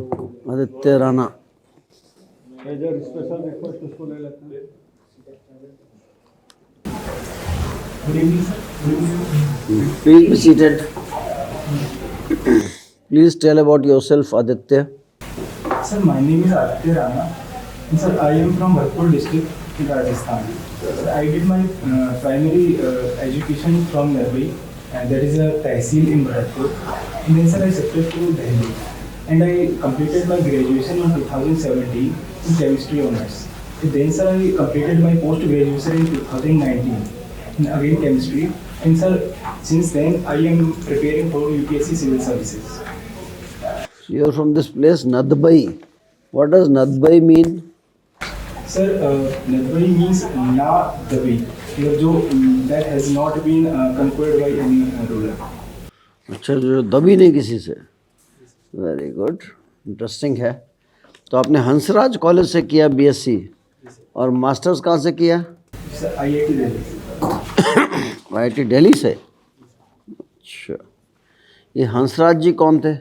Aditya Rana. Please be seated. Please tell about yourself, Aditya. Sir, my name is Aditya Rana. And sir, I am from Bharpur district in Rajasthan. Sir, I did my primary education from Mumbai, and that is a Tehsil in Bharpur. And then sir, I shifted to Delhi. And I completed my graduation in 2017 in chemistry honors. And then sir, I completed my post-graduation in 2019 in again chemistry. And sir, since then I am preparing for UPSC civil services. You are from this place, Nadbai. What does Nadbai mean? Sir, Nadbai means Na Dabai, that has not been conquered by any ruler. अच्छा, जो दबी नहीं किसी से. Very good, interesting है. तो आपने Hansraj college से किया बीएससी और मास्टर्स कहाँ से किया? Sir, IIT Delhi. IIT Delhi से. अच्छा, ये हंसराज जी कौन थे?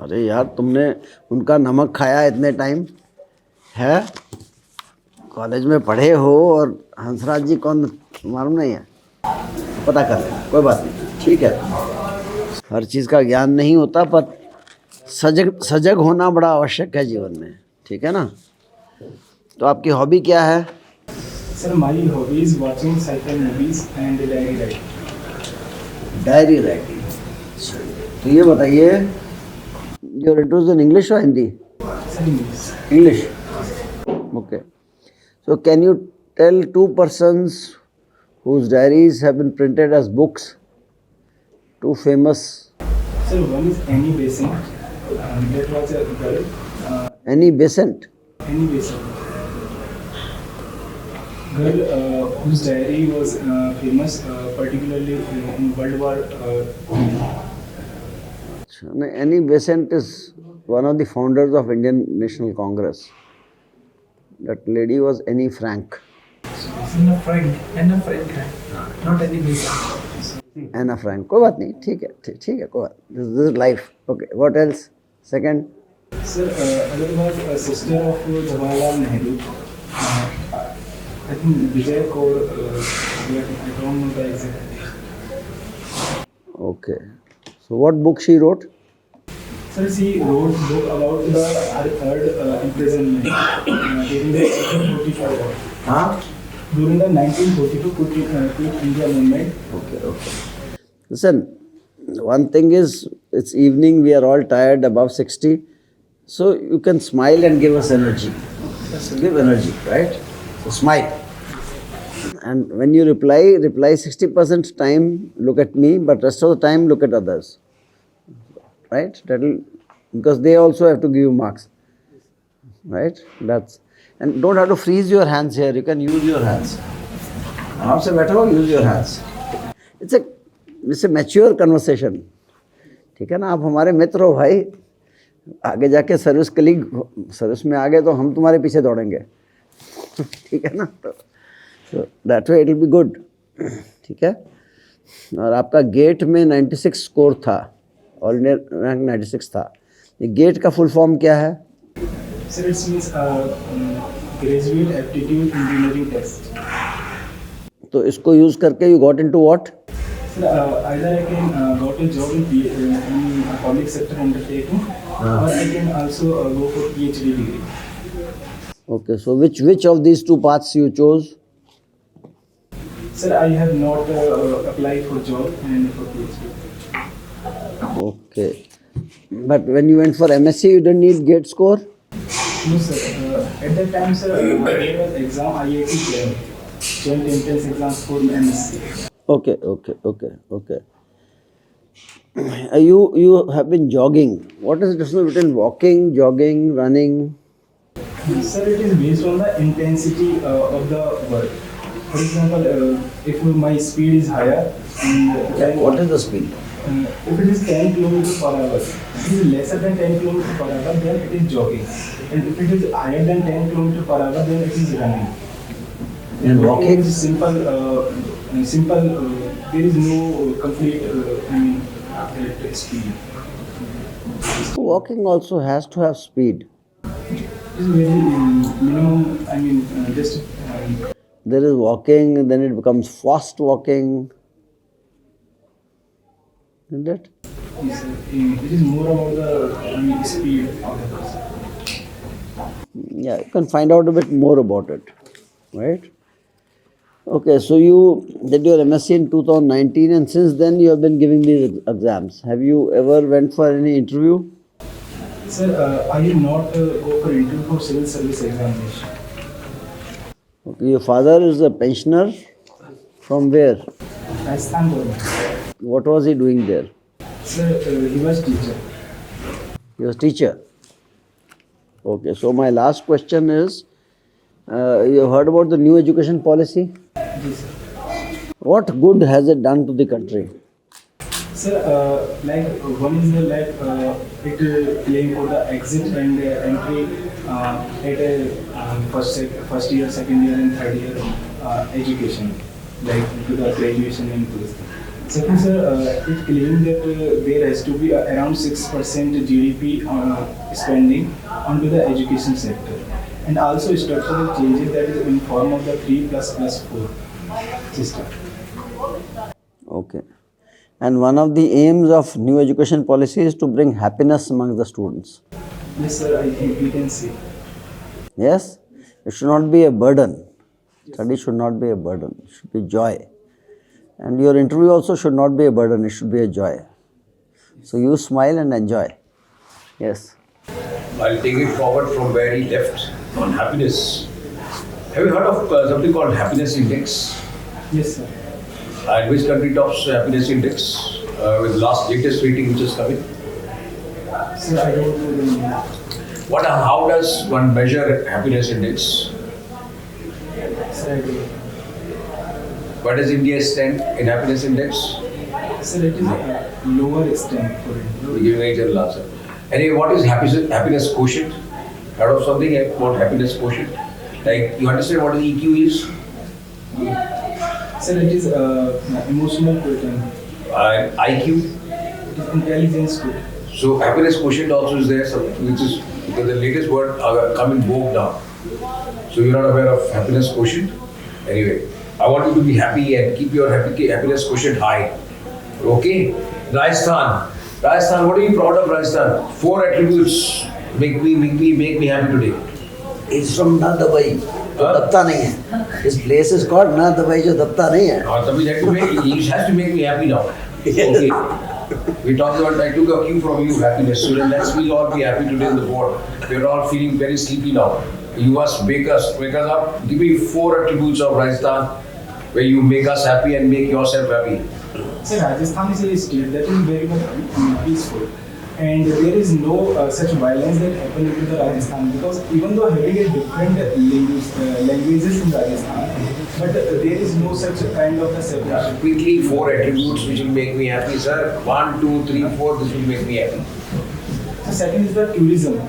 अरे यार, तुमने उनका नमक खाया इतने टाइम है, कॉलेज में पढ़े हो और हंसराज जी कौन मालूम नहीं है? पता कर लेना, कोई बात नहीं, ठीक है. हर चीज़ का ज्ञान नहीं होता, पर सजग होना बड़ा आवश्यक है जीवन में, ठीक है ना? तो आपकी हॉबी क्या है? Sir, my hobby is watching cycle movies and diary writing. Diary writing. तो ये बताइए, योर इंटरेस्ट इन इंग्लिश और Hindi? Sir, English. English. Okay. So can you tell two persons whose diaries have been printed as books? Two famous. Sir, one is Annie Besant. That was a girl. Annie Besant. Annie Besant. Girl whose diary was famous, particularly in World War II. Annie Besant is one of the founders of Indian National Congress. That lady was Annie Frank. Anna Frank है, not Annie Besant. Anna Frank. कोई बात नहीं, ठीक है, कोई बात. This is life. Okay. What else? Second. Sir, other was a sister of Jawaharlal Nehru. I think Vijay Kaur. I don't know the exact. Okay. So what book she wrote? Sir, she wrote a book about the third imprisonment during the 1944 war. During the 1942 Quit India movement. Okay. Listen, one thing is, it's evening, we are all tired, above 60. So you can smile and give us energy. Just give energy, right? So smile. And when you reply 60% time, look at me, but rest of the time, look at others. Right? Because they also have to give you marks. Right? And don't have to freeze your hands here. You can use your hands. आराम से बैठो, use your hands. It's a mature conversation. ठीक है ना? आप हमारे मित्र हो भाई. आगे जाके सर्विस में आ गए तो हम तुम्हारे पीछे दौड़ेंगे. ठीक है ना? So that way it will be good. ठीक है? और आपका गेट में 96 स्कोर था. ऑल इंडिया रैंक 96 था. ये गेट का फुल फॉर्म क्या है? Sir, it means graduate aptitude engineering test. तो इसको यूज करके you got into what? Sir, either I can got a job in public sector undertaking, or I can also go for PhD degree. Okay, so which of these two paths you chose? Sir, I have not applied for job and for PhD. Okay. But when you went for MSc, you didn't need gate score? No, sir. At that time, sir, there was exam IIT clear. Joint entrance exams for MSc. Okay. You have been jogging. What is the difference between walking, jogging, running? Sir, it is based on the intensity of the work. For example, if my speed is higher, What is the speed? If it is 10 km per hour, if it is lesser than 10 km per hour, then it is jogging. And if it is higher than 10 km per hour, then it is running. And walking? It is simple. There is no complete that speed. Walking also has to have speed. It's very minimum. I mean, just There is walking, then it becomes fast walking. Isn't it? it is more about the speed of the person. Yeah, you can find out a bit more about it, right? Okay, so you did your MSc in 2019 and since then you have been giving these exams. Have you ever went for any interview? Sir, I will not go for interview for civil service examination. Okay, your father is a pensioner from where? Rajasthan government. What was he doing there? Sir, he was teacher. He was teacher. Okay, so my last question is, you heard about the new education policy? Yes, sir. What good has it done to the country? Sir, one is the it claim for the exit and entry at first year, second year, and third year education, like to the graduation and this. Second, sir, it claimed that there has to be around 6% GDP spending onto the education sector, and also structural changes that is in form of the 3++4 system. Okay. And one of the aims of new education policy is to bring happiness among the students. Yes, sir, I think we can see. Yes? It should not be a burden. Study should not be a burden. It should be joy. And your interview also should not be a burden. It should be a joy. So you smile and enjoy. Yes. I'll take it forward from where he left on happiness. Have you heard of something called happiness index? Yes, sir. And which country tops happiness index with latest rating which is coming? Sir, I don't know the name. How does one measure happiness index? Sir, I don't know. What does India stand in happiness index? Sir, it is a lower extent for it. We give a general answer. Anyway, what is happiness quotient? Heard of something about happiness quotient? Like, you understand what the EQ is? Sir, it is emotional quotient. IQ? It is intelligence quotient. So happiness quotient also is there, which is because the latest word come in vogue now. So you're not aware of happiness quotient? Anyway, I want you to be happy and keep your happiness quotient high. Okay? Rajasthan. Rajasthan, what are you proud of Rajasthan? 4 attributes make me happy today. It's from Na Dabai. जो दबता नहीं है. This place is called Na Dabai जो दबता नहीं है. He has to make me happy now. Okay. We talked about, I took a cue from you, happiness. So let's we all be happy today in the board. We're all feeling very sleepy now. You must wake us up. Give me 4 attributes of Rajasthan where you make us happy and make yourself happy. Sir, Rajasthan is a state that is very much peaceful. And there is no such violence that happen in the Rajasthan, because even though having a different languages in Rajasthan, but there is no such kind of a separation. Quickly, 4 attributes which will make me happy, sir. 1, 2, 3, 4. This will make me happy. So second is the tourism,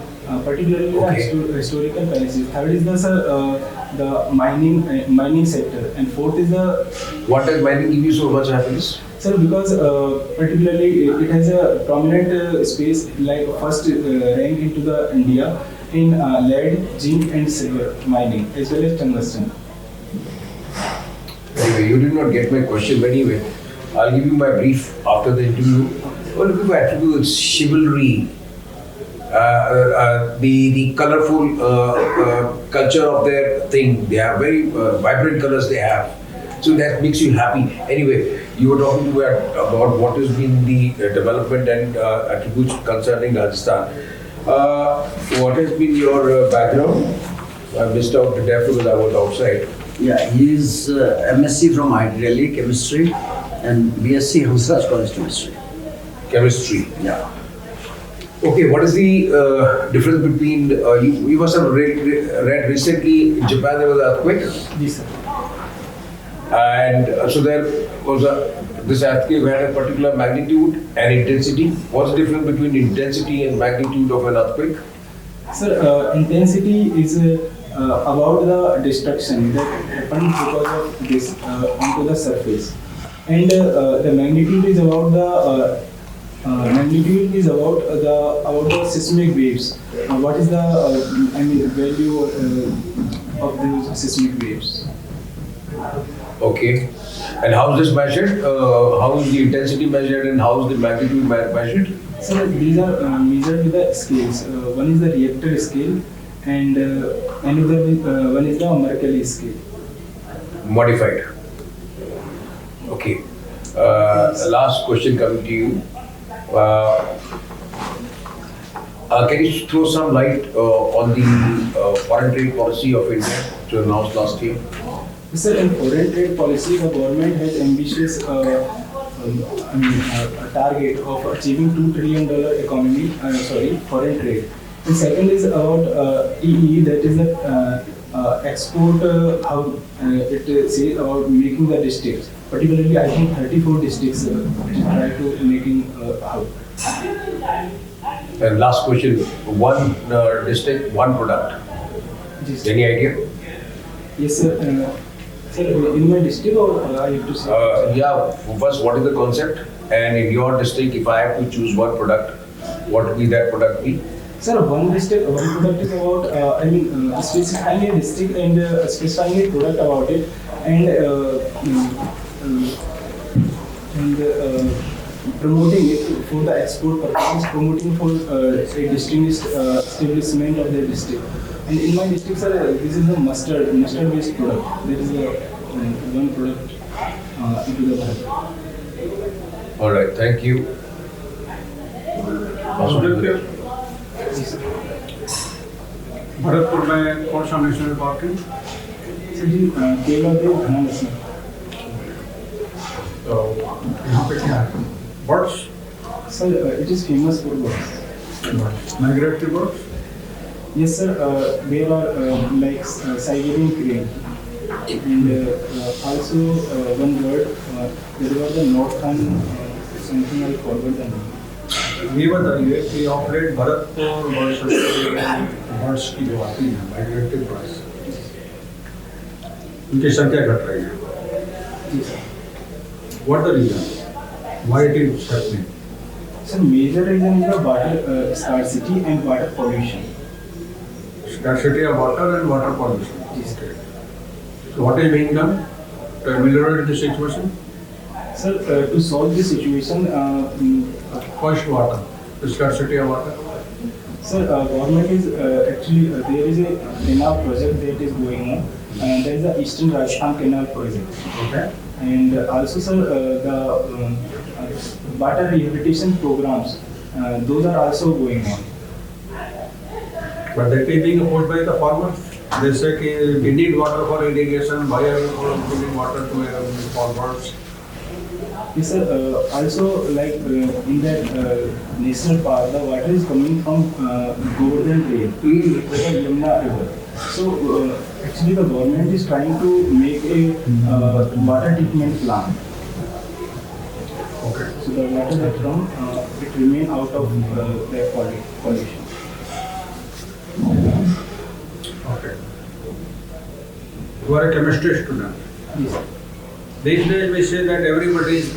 particularly the historical palaces. Third is the mining sector, and fourth is the. What does mining give you so much happiness? Sir, because particularly it has a prominent space, like first rank into the India in lead, zinc and silver mining, as well as tungsten. Anyway, you did not get my question, but anyway, I'll give you my brief after the interview. We're looking for attributes, chivalry, the colorful culture of their thing. They have very vibrant colors they have. So that makes you happy. Anyway, you were talking to me about what has been the development and attributes concerning Rajasthan. What has been your background? I missed out the death because I was outside. Yeah, he is MSc from Delhi, chemistry, and BSc Hansraj College Chemistry. Chemistry. Yeah. Okay, what is the difference between, you must have read recently in Japan there was an earthquake? Yes, sir. And so there was this earthquake had a particular magnitude and intensity. What's the difference between intensity and magnitude of an earthquake? Sir, intensity is about the destruction that happened because of this onto the surface, and the magnitude is about the magnitude is about the seismic waves. What is the value of those seismic waves? Okay. And how is this measured? How is the intensity measured and how is the magnitude measured? So these are measured with the scales. One is the reactor scale, and one is the Mercalli scale. Modified. Okay. Last question coming to you. Can you throw some light on the foreign trade policy of India, which was announced last year? Sir, in foreign trade policy, the government has ambitious a target of achieving $2 trillion foreign trade. And second is about EE, that is the export, how it says about making the districts. Particularly, I think 34 districts try to making hub. And last question, one district, one product. Yes. Any idea? Yes, sir. Sir, in my district or I have to say? Yeah, first, what is the concept? And in your district, if I have to choose one product, what would be that product be? Sir, one product is about, specifying a district and specifying a product about it and promoting it for the export purpose, promoting for a distinguished establishment of the district. And in my district, sir, this is a mustard-based product. There is a one product into the Bharat. All right, thank you. Bharatpur में कौन सा national park है? Sir जी केला देव घना national. तो यहाँ पे क्या है? Birds? Sir it is famous for birds. Migratory birds? Yes, sir. There are like Siberian crane, and also one bird. There was the northern something I forgot the name. ये बताइए कि ऑपरेट भरतपुर बर्ड्स की जो आती हैं migratory birds, उनकी संख्या घट रही है। What the reason? Why it is happening? So major reason is the water scarcity and water pollution. Scarcity of water and water pollution. Yes. So what is being done to ameliorate the situation? Sir, to solve this situation, First, water. The scarcity of water. sir, government is actually there is a canal project that is going on, and there is the Eastern Rajasthan Canal project. Okay. And also, sir, the water rehabilitation programs, those are also going on. But that is being opposed by the farmers. They say that we need water for irrigation. Why are you giving water to farmers? Yes, sir. Also, like in that national park, the water is coming from Govardhan Trail, the Yamuna River. So, actually, the government is trying to make a water treatment plant. Okay. So, the water that comes, it remain out of the pollution. Okay. You are a chemistry student. Yes. These days we say that everybody is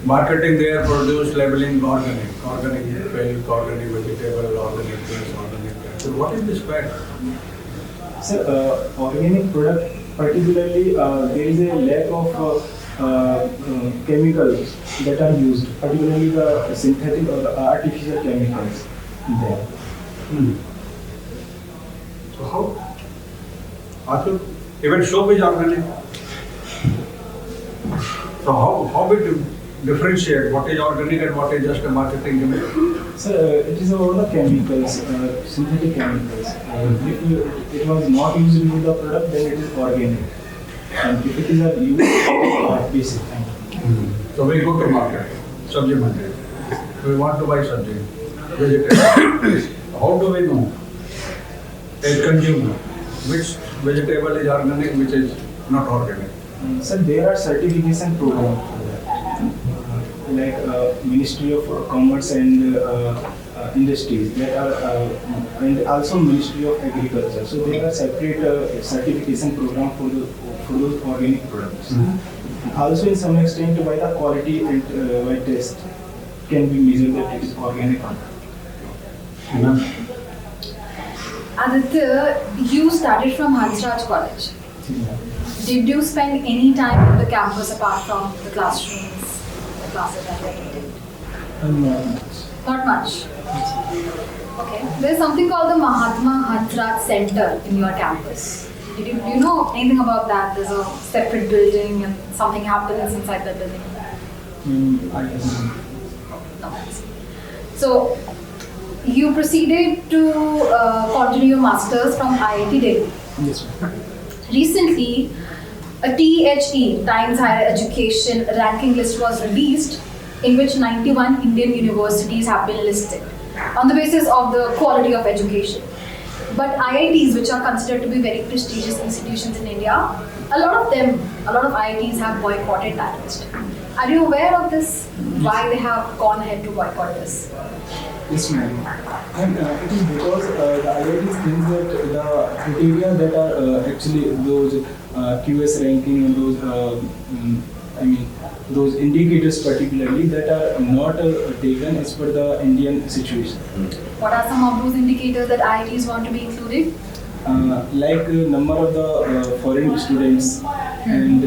marketing their produce, labeling organic milk, organic vegetable, organic this, organic that. So what is this fact? Sir, organic product, particularly there is a lack of chemicals that are used, particularly the synthetic or the artificial chemicals there. So how? Also, even soap is organic. So how we differentiate what is organic and what is just a marketing gimmick? Sir, it is about the chemicals, synthetic chemicals. If it was not used in the product, then it is organic. And if it is used, it is basic. So we go to market, sabji mandi. We want to buy sabji, vegetable. How do we know, as consumer, which vegetable is organic, which is not organic? Sir, there are certification programs for that. Like Ministry of Commerce and Industries, that are, and also Ministry of Agriculture. So there are separate certification program for those organic products. Also, in some extent, by the quality and by test. can be measured that it is organic or not. Aditya, you started from Hansraj College. Yeah. Did you spend any time on the campus apart from the classrooms, the classes that you attended? Not much. Not much. Okay. There's something called the Mahatma Hansraj Center in your campus. Do you know anything about that? There's a separate building and something happens inside that building. I don't know. No. So, you proceeded to continue your masters from IIT Delhi. Yes, ma'am. Recently, a THE, Times Higher Education ranking list was released in which 91 Indian universities have been listed on the basis of the quality of education. But IITs, which are considered to be very prestigious institutions in India, a lot of IITs have boycotted that list. Are you aware of this? Why they have gone ahead to boycott this? Yes, ma'am. And it is because the IITs think that the criteria that are actually those QS ranking and those, those indicators particularly that are not taken as per the Indian situation. What are some of those indicators that IITs want to be included? Like number of the foreign students and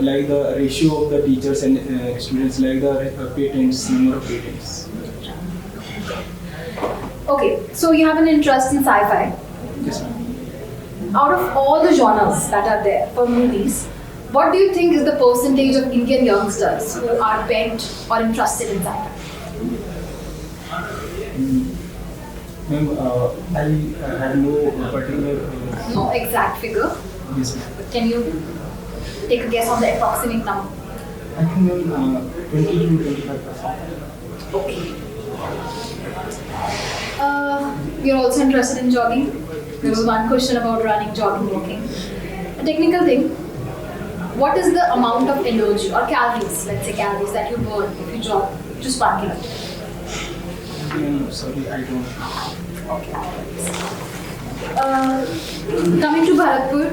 like the ratio of the teachers and students, like the patents, number of patents. Okay, so you have an interest in sci-fi. Yes, ma'am. Out of all the genres that are there for movies, what do you think is the percentage of Indian youngsters who are bent or interested in sci-fi? Ma'am, I have no particular. No exact figure, Yes, ma'am. but can you take a guess on the approximate number? I think 20 to 25%. Okay. You're also interested in jogging? There was one question about running, jogging, walking. A technical thing. What is the amount of energy or calories, let's say calories, that you burn if you jog just 1 kilometer? Sorry, I don't. Okay. Coming to Bharatpur,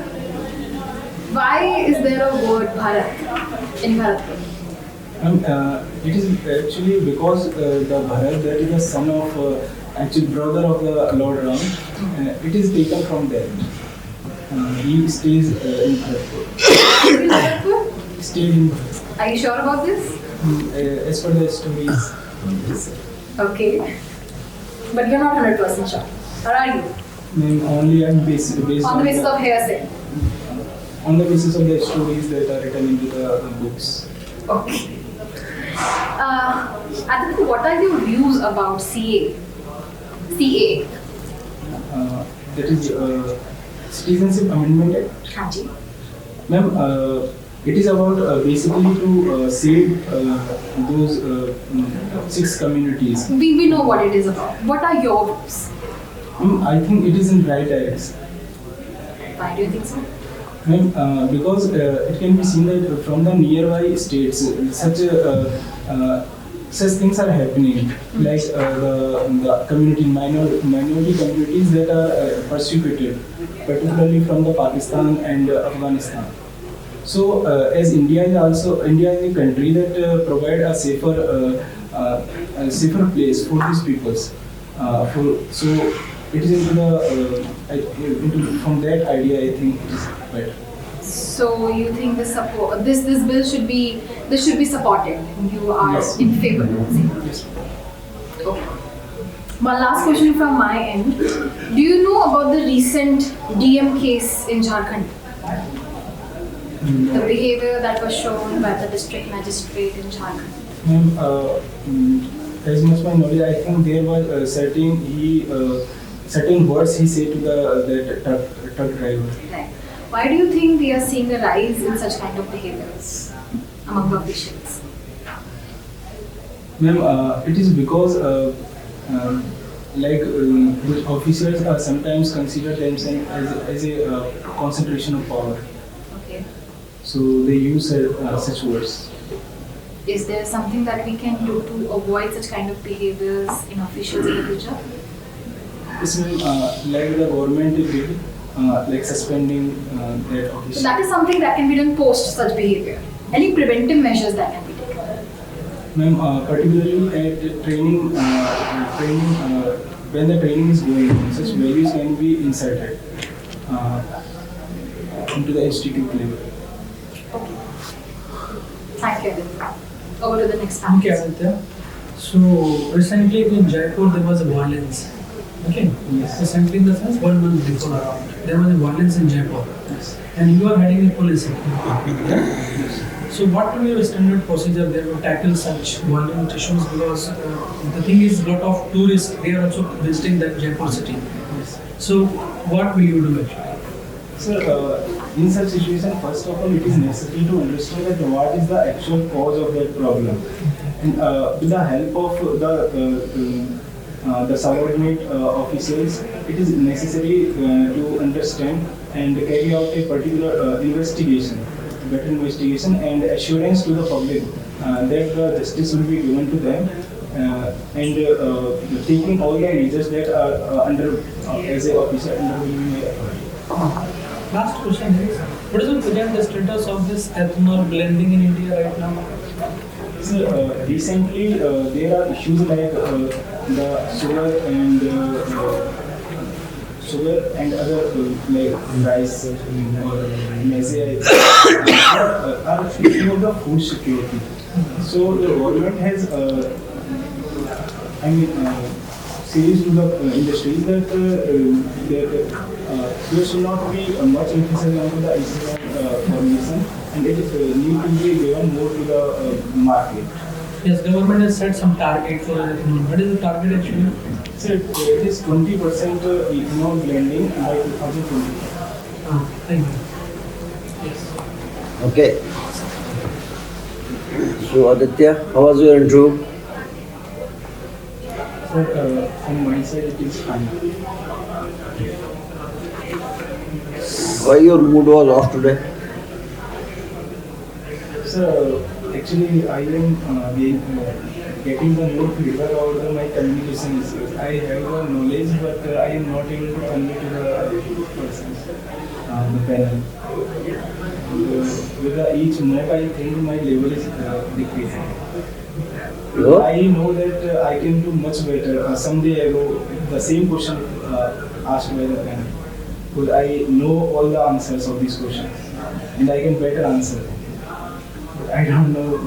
why is there a word Bharat in Bharatpur? It is actually because the Bharat, that is the son of, actually brother of the Lord Ram, it is taken from there. He stays in Bharatpur. In Bharatpur? Stayed in Bharatpur. Are you sure about this? As per the stories, Okay. But you're not 100% sure. Or are you? only I'm based On the basis of hearsay. on the basis of the stories that are written into the books. Okay. Aditya, what are your views about CA? CA. That is Citizenship Amendment Act. Haji. Ma'am, it is about basically to save those 6 communities. We know what it is about. What are your views? I think it is in right direction. Why do you think so? Ma'am, because it can be seen that from the nearby states, such things are happening, like the community minority communities that are persecuted, particularly from the Pakistan and Afghanistan. So, as India is a country that provide a safer place for these peoples. So it is from that idea I think it is better. So you think this bill should be supported? You are Yes. in favor. Yes. Okay. One last question from my end. Do you know about the recent DM case in Jharkhand? The behavior that was shown by the district magistrate in Jharkhand. Ma'am, as much my knowledge, I think there was certain words he said to the truck driver. Right. Why do you think we are seeing a rise in such kind of behaviors among the officials? Ma'am, it is because the officers are sometimes consider themselves as a concentration of power. Okay. So they use such words. Is there something that we can do to avoid such kind of behaviors in officials in the future? Yes, ma'am, like the government did, like suspending that So official. that is something that can be done post such behavior. Any preventive measures that can be taken? Ma'am, particularly at when the training is going on, such values can be inserted uh, into the institute level. Thank you, Aditya. Over to the next Okay, panelist. Aditya. So recently in Jaipur there was a violence. Okay. Yes. Recently in the sense 1 month before around there was a violence in Jaipur, Yes. and you are heading a police department. So what will be your standard procedure there to tackle such violent issues? Because the thing is, lot of tourists they are also visiting that Jaipur city. So what will you do actually? So, in such situation, first of all, it is necessary to understand that what is the actual cause of that problem. And with the help of the subordinate officials, it is necessary to understand and carry out a particular investigation, better investigation and assurance to the public that the justice will be given to them and taking all the measures that are under as a officer under my authority. Last question is, what is the present status of this ethanol blending in India right now? So, recently there are issues like the sugar and other like rice or maize are issue of the food security. So the government has series to the industry that there should not be much emphasis on the issue of formulation and it need to be given more to the market. Yes, government has set some target for ethanol. What is the target actually? So it is 20% ethanol blending by 2020. Thank you. Yes. Okay. So Aditya, how was your intro? So from my side it is fine. Why your mood was off today? So actually I am getting the more feedback about my communication skills. I have the knowledge but I am not able to convey to the persons, the panel. With each mock I think my level is decreasing. No? I know that I can do much better. Someday ago, the same question asked by the panel. But I know all the answers of these questions and I can better answer. But I don't know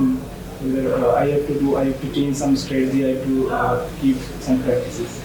whether I have to change some strategy, I have to keep some practices.